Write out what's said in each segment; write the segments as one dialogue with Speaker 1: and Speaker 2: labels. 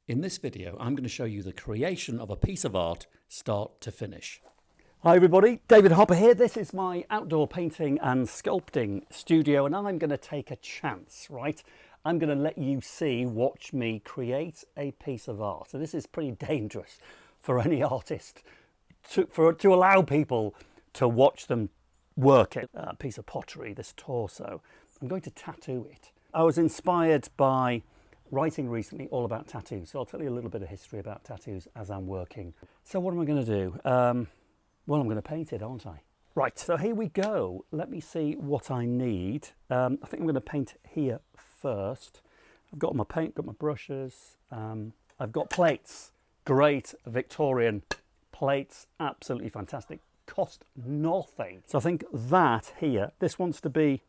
Speaker 1: In this video, I'm going to show you the creation of a piece of art, start to finish.
Speaker 2: Hi everybody, David Harper here. This is my outdoor painting and sculpting studio, and I'm going to take a chance, right? I'm going to let you watch me create a piece of art. So this is pretty dangerous for any artist to allow people to watch them work at a piece of pottery, this torso. I'm going to tattoo it. I was inspired by writing recently all about tattoos, so I'll tell you a little bit of history about tattoos as I'm working. So what am I going to do? Well, I'm going to paint it, aren't I? Right, so here we go. Let me see what I need. I think I'm going to paint here first. I've got my paint, got my brushes. I've got plates, great Victorian plates, absolutely fantastic, cost nothing. So I think that here, this wants to be,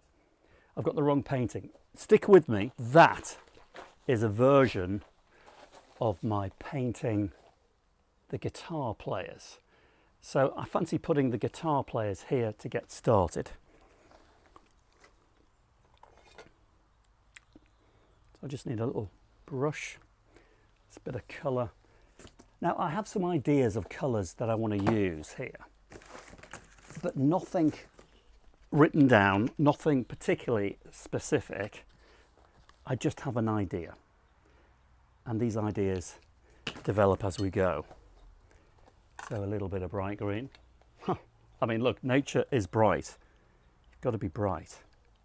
Speaker 2: I've got the wrong painting. Stick with me, that is a version of my painting the guitar players. So I fancy putting the guitar players here to get started. So I just need a little brush, it's a bit of colour. Now I have some ideas of colours that I want to use here, but nothing written down, nothing particularly specific. I just have an idea, and these ideas develop as we go. So a little bit of bright green. I mean, look, nature is bright. You've got to be bright.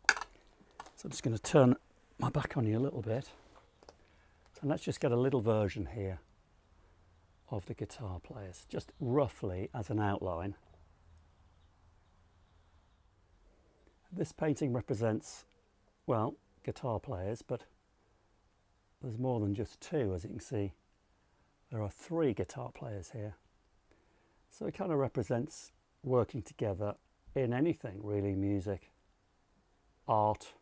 Speaker 2: So I'm just going to turn my back on you a little bit, and let's just get a little version here of the guitar players, just roughly as an outline. This painting represents, well, guitar players, but there's more than just two. As you can see, there are 3 guitar players here. So it kind of represents working together in anything really: music, art,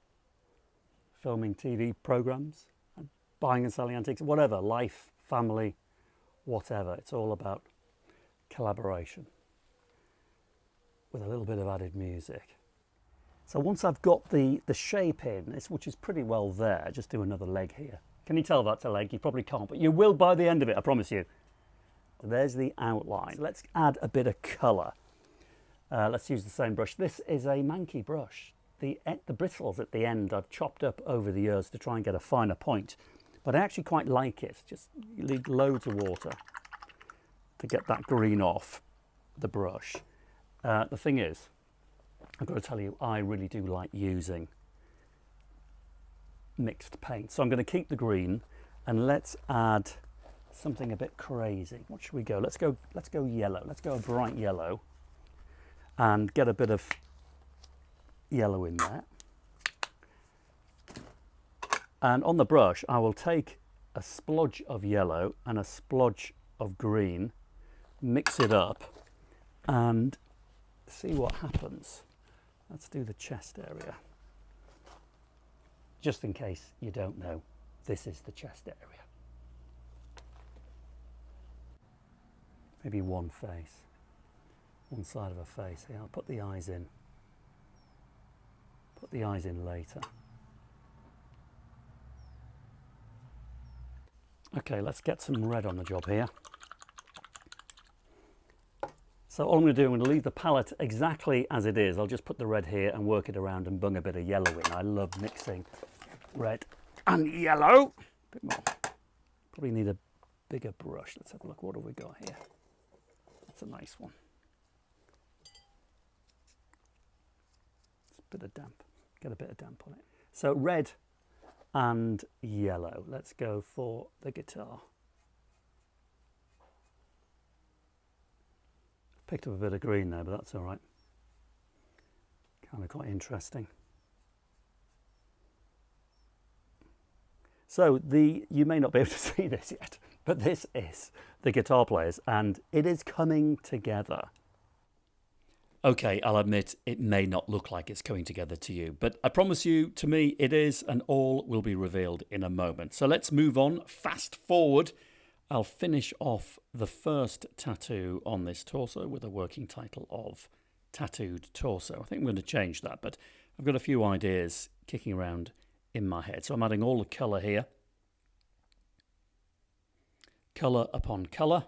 Speaker 2: filming TV programs, buying and selling antiques, whatever, life, family, whatever. It's all about collaboration with a little bit of added music. So once I've got the shape in, which is pretty well there, just do another leg here. Can you tell that's a leg? You probably can't, but you will by the end of it, I promise you. So there's the outline. Let's add a bit of colour. Let's use the same brush. This is a manky brush. The bristles at the end I've chopped up over the years to try and get a finer point, but I actually quite like it. Just you need loads of water to get that green off the brush. The thing is, I've got to tell you, I really do like using mixed paint. So I'm going to keep the green, and let's add something a bit crazy. What should we go? Let's go yellow. Let's go a bright yellow and get a bit of yellow in there. And on the brush, I will take a splodge of yellow and a splodge of green, mix it up, and see what happens. Let's do the chest area. Just in case you don't know, this is the chest area. Maybe one face, one side of a face. Here, I'll put the eyes in. Put the eyes in later. Okay, let's get some red on the job here. So all I'm going to do, I'm going to leave the palette exactly as it is. I'll just put the red here and work it around and bung a bit of yellow in. I love mixing red and yellow. A bit more. Probably need a bigger brush. Let's have a look. What have we got here? That's a nice one. It's a bit of damp. Get a bit of damp on it. So red and yellow. Let's go for the guitar. Picked up a bit of green there, but that's all right. Kind of quite interesting. So you may not be able to see this yet, but this is the guitar players, and it is coming together.
Speaker 1: Okay, I'll admit it may not look like it's coming together to you, but I promise you, to me, it is, and all will be revealed in a moment. So let's move on, fast forward. I'll finish off the first tattoo on this torso with a working title of Tattooed Torso. I think I'm going to change that, but I've got a few ideas kicking around in my head. So I'm adding all the colour here. colour upon colour.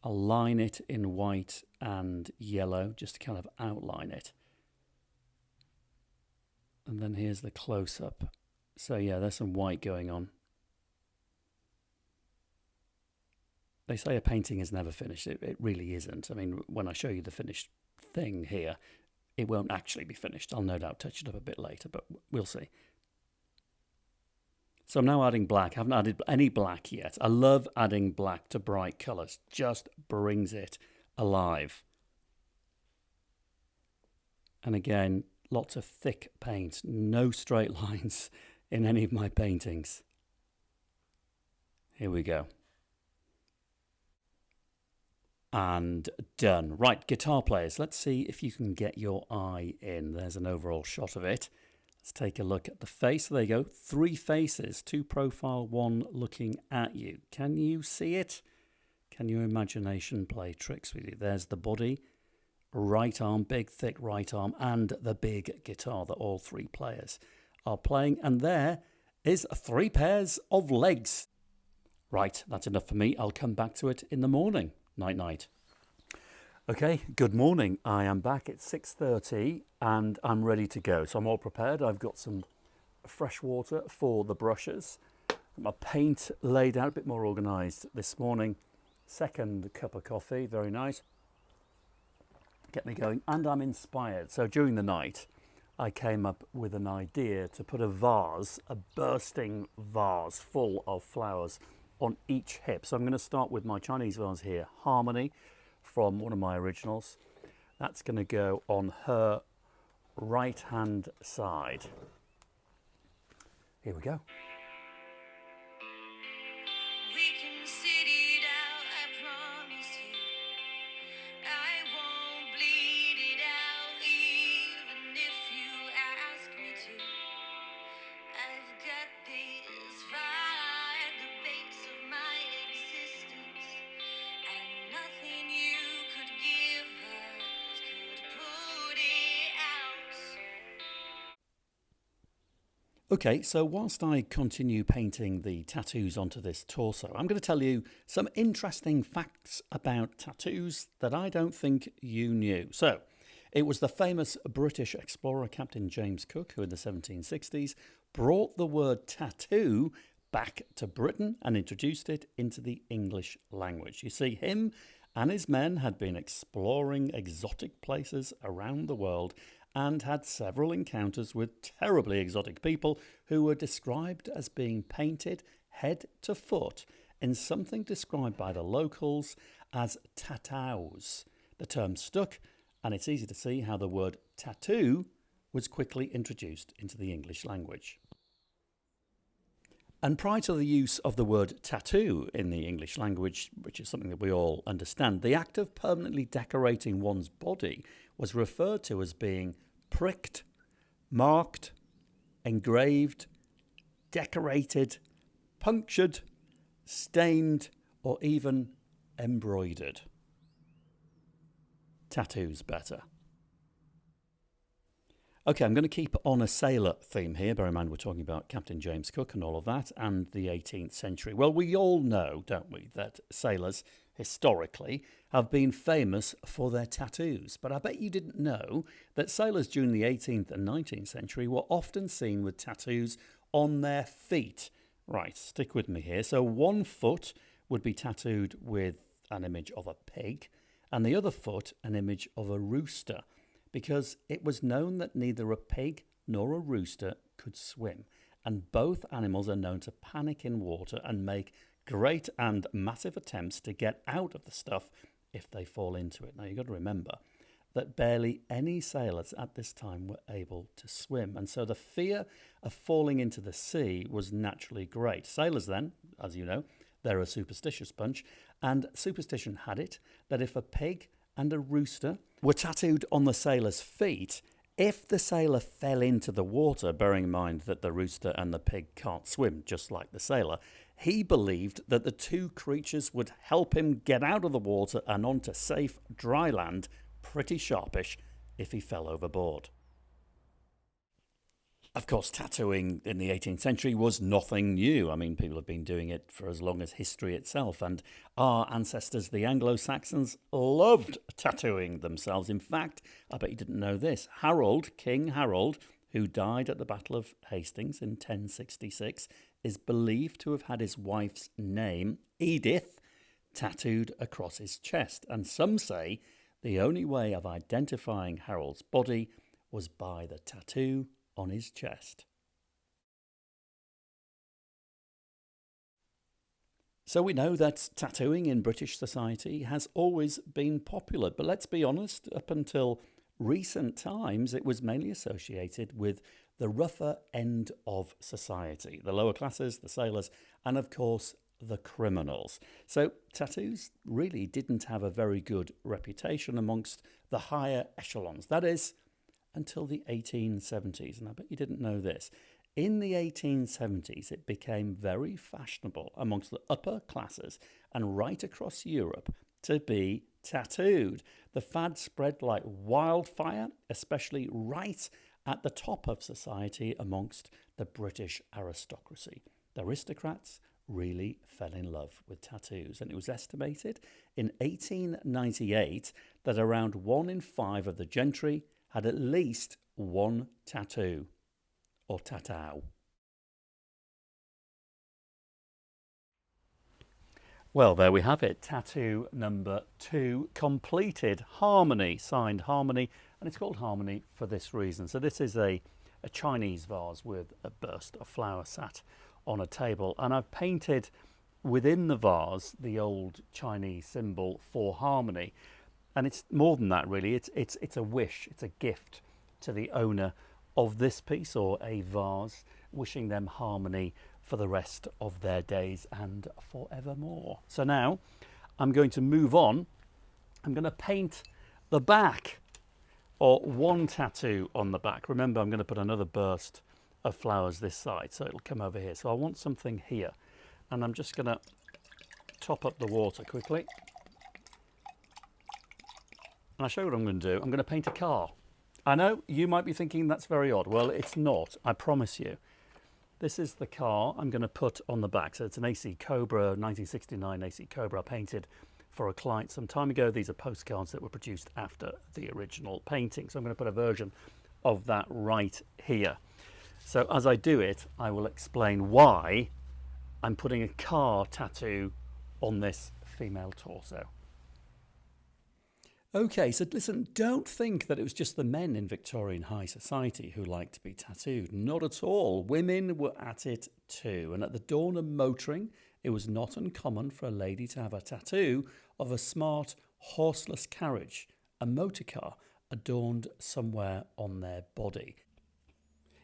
Speaker 1: I'll line it in white and yellow just to kind of outline it. And then here's the close-up. So yeah, there's some white going on. They say a painting is never finished. It really isn't. I mean, when I show you the finished thing here, it won't actually be finished. I'll no doubt touch it up a bit later, but we'll see. So I'm now adding black. I haven't added any black yet. I love adding black to bright colours. Just brings it alive. And again, lots of thick paint. No straight lines in any of my paintings. Here we go. And done. Right, guitar players, let's see if you can get your eye in. There's an overall shot of it. Let's take a look at the face. There you go. 3 faces, 2 profile, 1 looking at you. Can you see it? Can your imagination play tricks with you? There's the body, right arm, big thick right arm, and the big guitar that all 3 players are playing. And there is 3 pairs of legs. Right, that's enough for me. I'll come back to it in the morning. Night night. Okay, good morning. I am back at 6:30 and I'm ready to go. So I'm all prepared. I've got some fresh water for the brushes. My paint laid out a bit more organised this morning. Second cup of coffee, very nice. Get me going, and I'm inspired. So during the night, I came up with an idea to put a vase, a bursting vase full of flowers on each hip. So I'm going to start with my Chinese vase here, Harmony, from one of my originals. That's going to go on her right hand side. Here we go.
Speaker 3: We can sit it out, I promise you. I won't bleed it out, even if you ask me to. I've got this fire at the base of my existence, and nothing you could give us could put it out.
Speaker 1: Okay, so whilst I continue painting the tattoos onto this torso, I'm going to tell you some interesting facts about tattoos that I don't think you knew. So, it was the famous British explorer Captain James Cook who in the 1760s brought the word tattoo back to Britain and introduced it into the English language. You see, him and his men had been exploring exotic places around the world and had several encounters with terribly exotic people who were described as being painted head to foot in something described by the locals as tattoos. The term stuck, and it's easy to see how the word tattoo was quickly introduced into the English language. And prior to the use of the word tattoo in the English language, which is something that we all understand, the act of permanently decorating one's body was referred to as being pricked, marked, engraved, decorated, punctured, stained, or even embroidered. Tattoos better. Okay, I'm going to keep on a sailor theme here. Bear in mind we're talking about Captain James Cook and all of that, and the 18th century. Well, we all know, don't we, that sailors historically have been famous for their tattoos. But I bet you didn't know that sailors during the 18th and 19th century were often seen with tattoos on their feet. Right, stick with me here. So one foot would be tattooed with an image of a pig, and the other foot an image of a rooster, because it was known that neither a pig nor a rooster could swim, and both animals are known to panic in water and make great and massive attempts to get out of the stuff if they fall into it. Now you've got to remember that barely any sailors at this time were able to swim, and so the fear of falling into the sea was naturally great. Sailors then, as you know, they're a superstitious bunch, and superstition had it that if a pig and a rooster were tattooed on the sailor's feet, if the sailor fell into the water, bearing in mind that the rooster and the pig can't swim just like the sailor, he believed that the two creatures would help him get out of the water and onto safe dry land pretty sharpish if he fell overboard. Of course, tattooing in the 18th century was nothing new. I mean, people have been doing it for as long as history itself, and our ancestors, the Anglo-Saxons, loved tattooing themselves. In fact, I bet you didn't know this. King Harold, who died at the Battle of Hastings in 1066, is believed to have had his wife's name, Edith, tattooed across his chest. And some say the only way of identifying Harold's body was by the tattoo on his chest. So we know that tattooing in British society has always been popular, but let's be honest, up until recent times it was mainly associated with the rougher end of society, the lower classes, the sailors, and of course the criminals. So tattoos really didn't have a very good reputation amongst the higher echelons. That is, until the 1870s, and I bet you didn't know this. In the 1870s, it became very fashionable amongst the upper classes and right across Europe to be tattooed. The fad spread like wildfire, especially right at the top of society amongst the British aristocracy. The aristocrats really fell in love with tattoos, and it was estimated in 1898 that around 1 in 5 of the gentry had at least one tattoo, or tatau. Well, there we have it. Tattoo number 2 completed. Harmony, signed Harmony, and it's called Harmony for this reason. So this is a Chinese vase with a burst of flower sat on a table, and I've painted within the vase the old Chinese symbol for harmony. And it's more than that, really. It's a wish, it's a gift to the owner of this piece or a vase, wishing them harmony for the rest of their days and forevermore. So now I'm going to move on. I'm going to paint the back, or one tattoo on the back. Remember, I'm going to put another burst of flowers this side, so it'll come over here. So I want something here, and I'm just going to top up the water quickly. And I'll show you what I'm going to do. I'm going to paint a car. I know you might be thinking that's very odd. Well, it's not, I promise you. This is the car I'm going to put on the back. So it's an AC Cobra, 1969 AC Cobra I painted for a client some time ago. These are postcards that were produced after the original painting. So I'm going to put a version of that right here. So as I do it, I will explain why I'm putting a car tattoo on this female torso. Okay, so listen, don't think that it was just the men in Victorian high society who liked to be tattooed. Not at all. Women were at it too. And at the dawn of motoring, it was not uncommon for a lady to have a tattoo of a smart horseless carriage, a motor car, adorned somewhere on their body.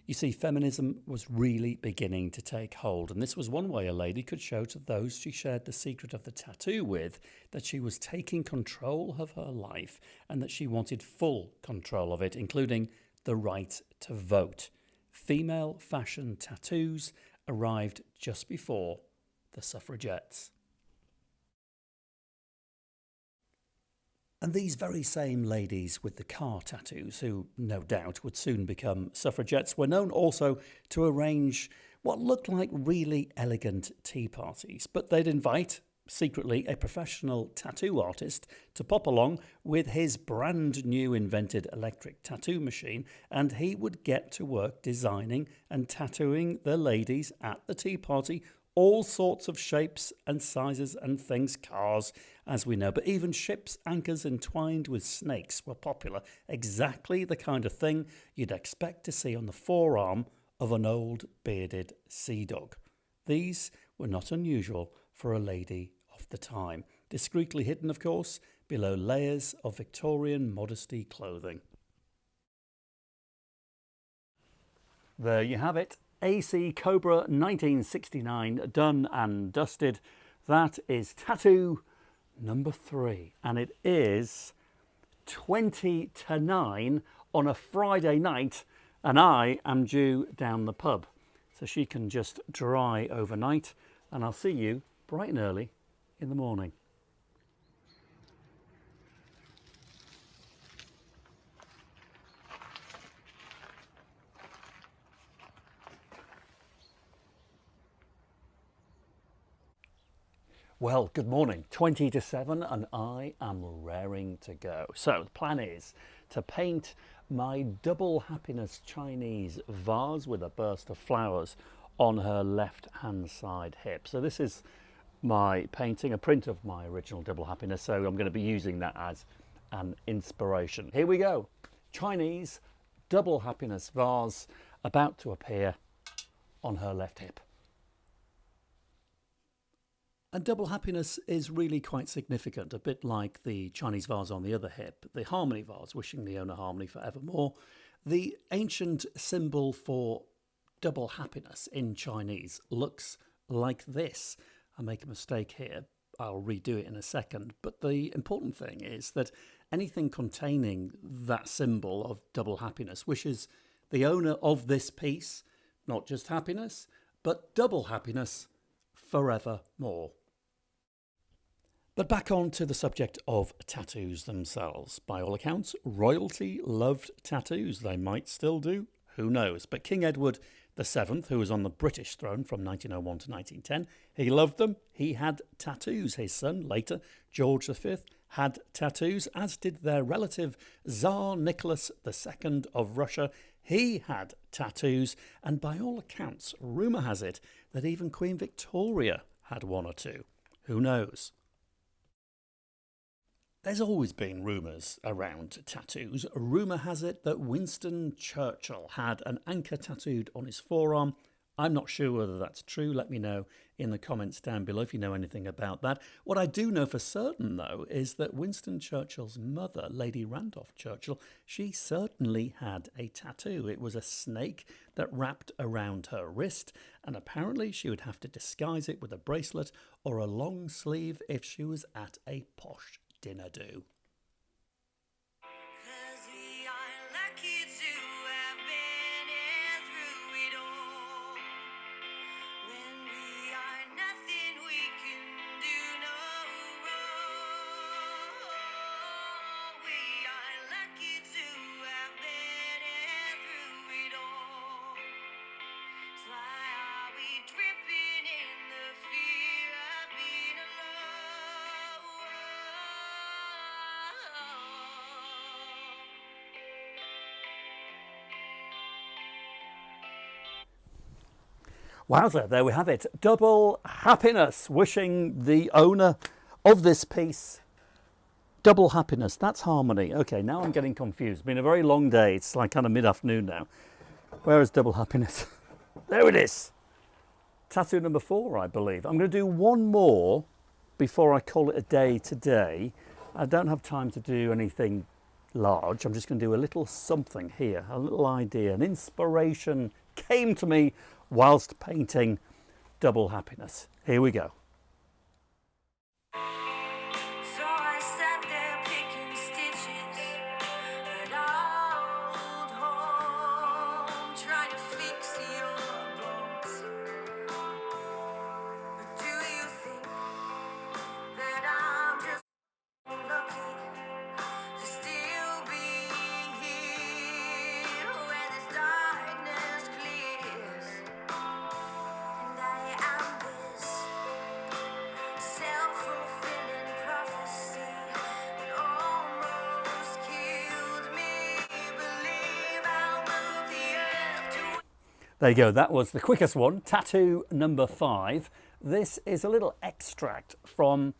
Speaker 1: You see, feminism was really beginning to take hold, and this was one way a lady could show to those she shared the secret of the tattoo with that she was taking control of her life and that she wanted full control of it, including the right to vote. Female fashion tattoos arrived just before the suffragettes. And these very same ladies with the car tattoos, who no doubt would soon become suffragettes, were known also to arrange what looked like really elegant tea parties. But they'd invite, secretly, a professional tattoo artist to pop along with his brand new invented electric tattoo machine, and he would get to work designing and tattooing the ladies at the tea party all sorts of shapes and sizes and things, cars, as we know, but even ships' anchors entwined with snakes were popular, exactly the kind of thing you'd expect to see on the forearm of an old bearded sea dog. These were not unusual for a lady of the time, discreetly hidden, of course, below layers of Victorian modesty clothing. There you have it. AC Cobra 1969, done and dusted. That is tattoo number 3, and it is 20 to 9 on a Friday night, and I am due down the pub, so she can just dry overnight, and I'll see you bright and early in the morning.
Speaker 2: Well, good morning. 20 to 7 and I am raring to go. So the plan is to paint my double happiness Chinese vase with a burst of flowers on her left hand side hip. So this is my painting, a print of my original double happiness. So I'm going to be using that as an inspiration. Here we go. Chinese double happiness vase about to appear on her left hip. And double happiness is really quite significant, a bit like the Chinese vase on the other hip, the harmony vase, wishing the owner harmony forevermore. The ancient symbol for double happiness in Chinese looks like this. I make a mistake here, I'll redo it in a second, but the important thing is that anything containing that symbol of double happiness wishes the owner of this piece not just happiness, but double happiness forevermore. But back on to the subject of tattoos themselves. By all accounts, royalty loved tattoos. They might still do, who knows. But King Edward VII, who was on the British throne from 1901 to 1910, he loved them. He had tattoos. His son, later, George V, had tattoos, as did their relative Tsar Nicholas II of Russia. He had tattoos, and by all accounts, rumour has it that even Queen Victoria had one or two. Who knows? There's always been rumours around tattoos. Rumour has it that Winston Churchill had an anchor tattooed on his forearm. I'm not sure whether that's true. Let me know in the comments down below if you know anything about that. What I do know for certain, though, is that Winston Churchill's mother, Lady Randolph Churchill, she certainly had a tattoo. It was a snake that wrapped around her wrist, and apparently she would have to disguise it with a bracelet or a long sleeve if she was at a posh dinner do. Wowza, there we have it. Double happiness, wishing the owner of this piece double happiness. That's harmony. Okay, now I'm getting confused. It's been a very long day. It's like kind of mid-afternoon now. Where is double happiness? There it is. Tattoo number 4, I believe. I'm going to do one more before I call it a day today. I don't have time to do anything large. I'm just going to do a little something here, a little idea. An inspiration came to me whilst painting double happiness. Here we go. There you go, that was the quickest one. Tattoo number 5. This is a little extract from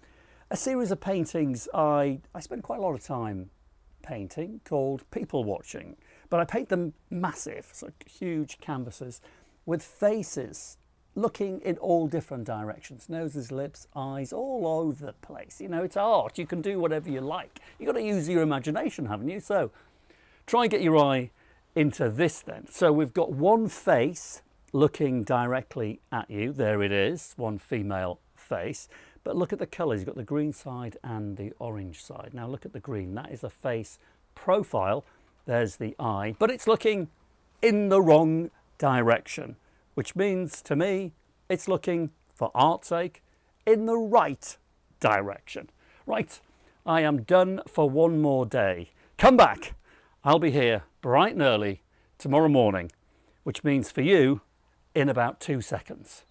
Speaker 2: a series of paintings I spend quite a lot of time painting called People Watching. But I paint them massive, so huge canvases with faces looking in all different directions. Noses, lips, eyes, all over the place. You know, it's art. You can do whatever you like. You've got to use your imagination, haven't you? So try and get your eye into this then. So we've got one face looking directly at you. There it is, one female face. But look at the colours. You've got the green side and the orange side. Now look at the green. That is a face profile. There's the eye. But it's looking in the wrong direction, which means to me it's looking, for art's sake, in the right direction. Right, I am done for one more day. Come back. I'll be here bright and early tomorrow morning, which means for you, in about 2 seconds.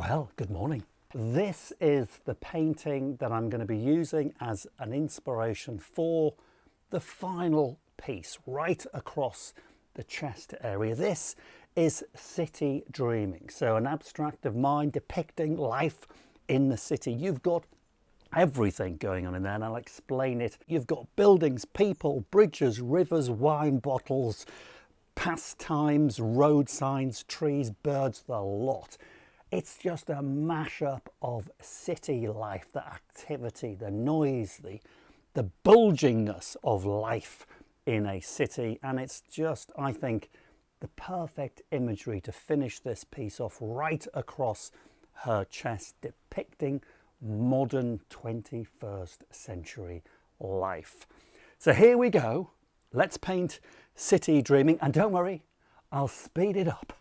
Speaker 2: Well, good morning. This is the painting that I'm going to be using as an inspiration for the final piece right across the chest area. This is City Dreaming, so an abstract of mind depicting life in the city. You've got everything going on in there, and I'll explain it. You've got buildings, people, bridges, rivers, wine bottles, pastimes, road signs, trees, birds, the lot. It's just a mashup of city life, the activity, the noise, the bulgingness of life in a city. And it's just, I think, the perfect imagery to finish this piece off right across her chest, depicting modern 21st century life. So here we go. Let's paint City Dreaming. And don't worry, I'll speed it up.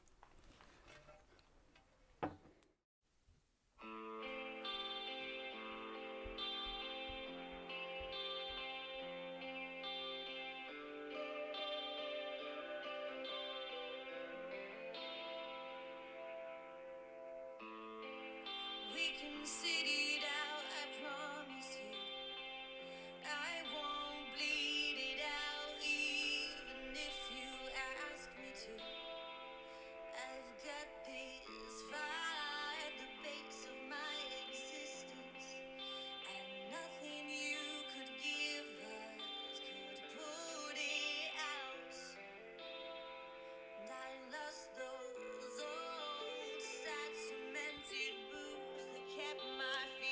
Speaker 3: We can sit it out, I promise you. I won't bleed it out, even if you ask me to. I've got this fire at the base of my existence, and nothing you could give us could put it out. And I lost those old sad cemented boots that kept my feet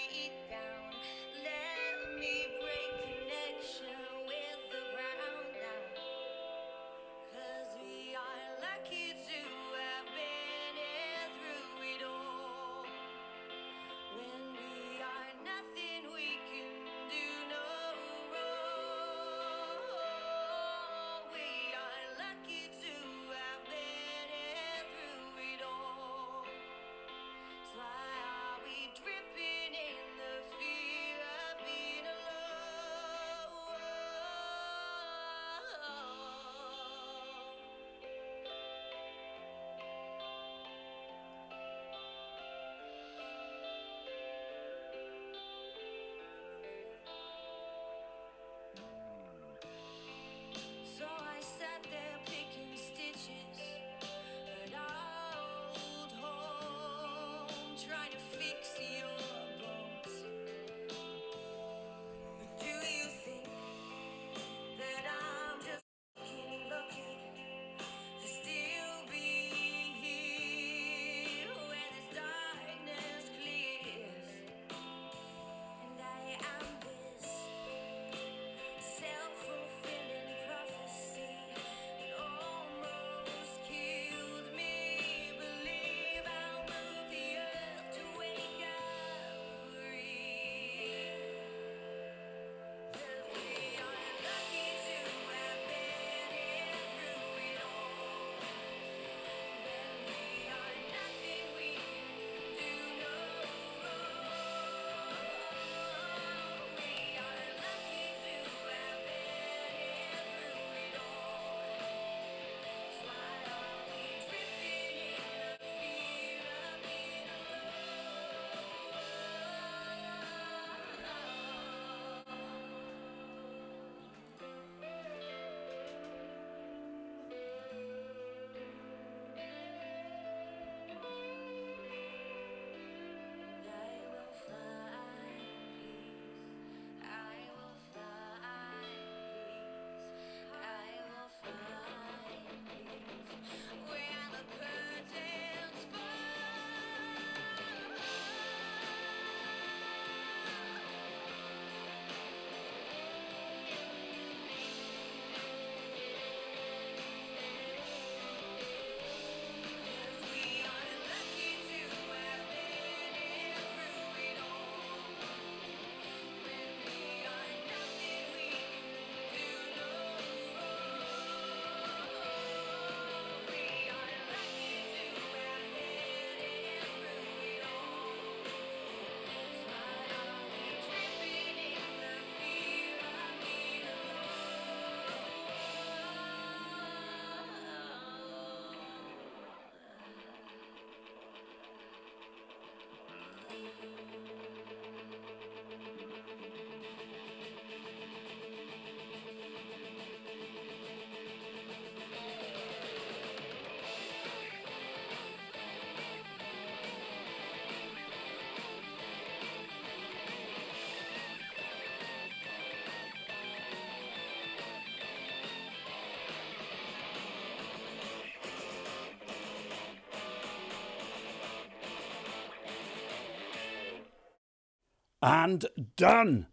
Speaker 1: And done!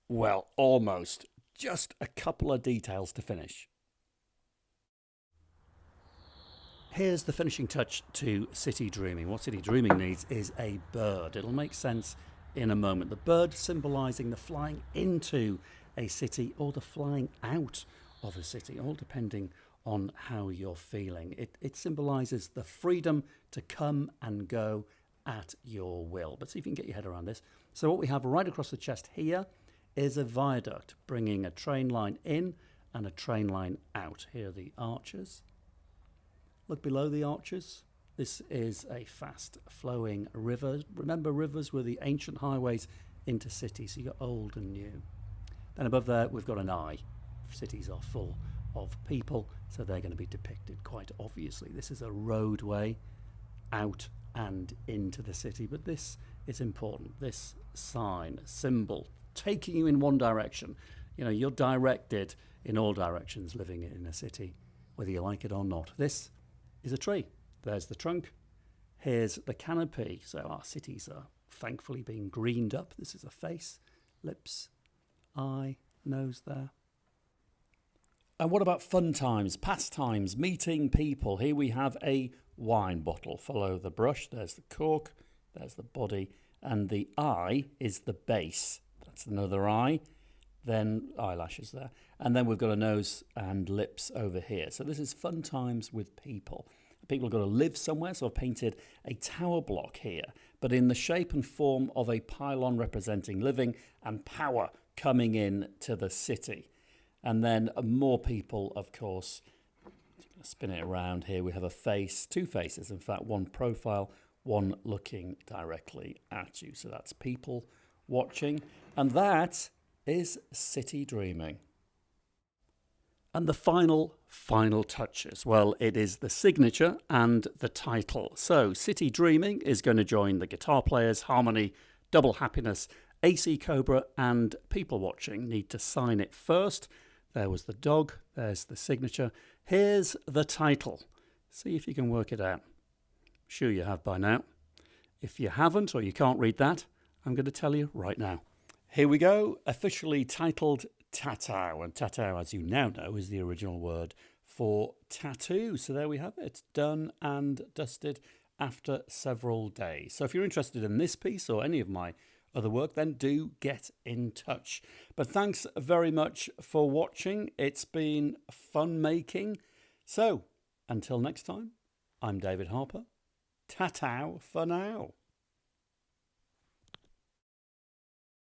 Speaker 1: Well, almost. Just a couple of details to finish. Here's the finishing touch to City Dreaming. What City Dreaming needs is a bird. It'll make sense in a moment. The bird symbolising the flying into a city or the flying out of a city, all depending on how you're feeling. It symbolises the freedom to come and go at your will. But see if you can get your head around this. So what we have right across the chest here is a viaduct bringing a train line in and a train line out. Here are the arches. Look below the arches. This is a fast flowing river. Remember, rivers were the ancient highways into cities. So you've got old and new. Then above there, we've got an eye. Cities are full of people, so they're going to be depicted quite obviously. This is a roadway out and into the city, but this is important. This sign, symbol, taking you in one direction. You know, you're directed in all directions living in a city, whether you like it or not. This is a tree. There's the trunk. Here's the canopy. So our cities are thankfully being greened up. This is a face, lips, eye, nose there. And what about fun times, pastimes, meeting people? Here we have a wine bottle. Follow the brush. There's the cork. There's the body. And the eye is the base. That's another eye. Then eyelashes there. And then we've got a nose and lips over here. So this is fun times with people. People have got to live somewhere, so I've painted a tower block here, but in the shape and form of a pylon representing living and power coming in to the city. And then more people, of course. Spin it around here. We have a face, two faces, in fact, one profile, one looking directly at you. So that's people watching. And that is City Dreaming. And the final touches, well, it is the signature and the title. So City Dreaming is going to join the guitar players, harmony, double happiness, AC Cobra and people watching need to sign it first. There was the dog, there's the signature. Here's the title. See if you can work it out. I'm sure you have by now. If you haven't or you can't read that, I'm going to tell you right now. Here we go, officially titled Tatau. And tatau, as you now know, is the original word for tattoo. So there we have it, done and dusted after several days. So if you're interested in this piece or any of my other work, then do get in touch. But thanks very much for watching. It's been fun making. So until next time, I'm David Harper. Tatau for now.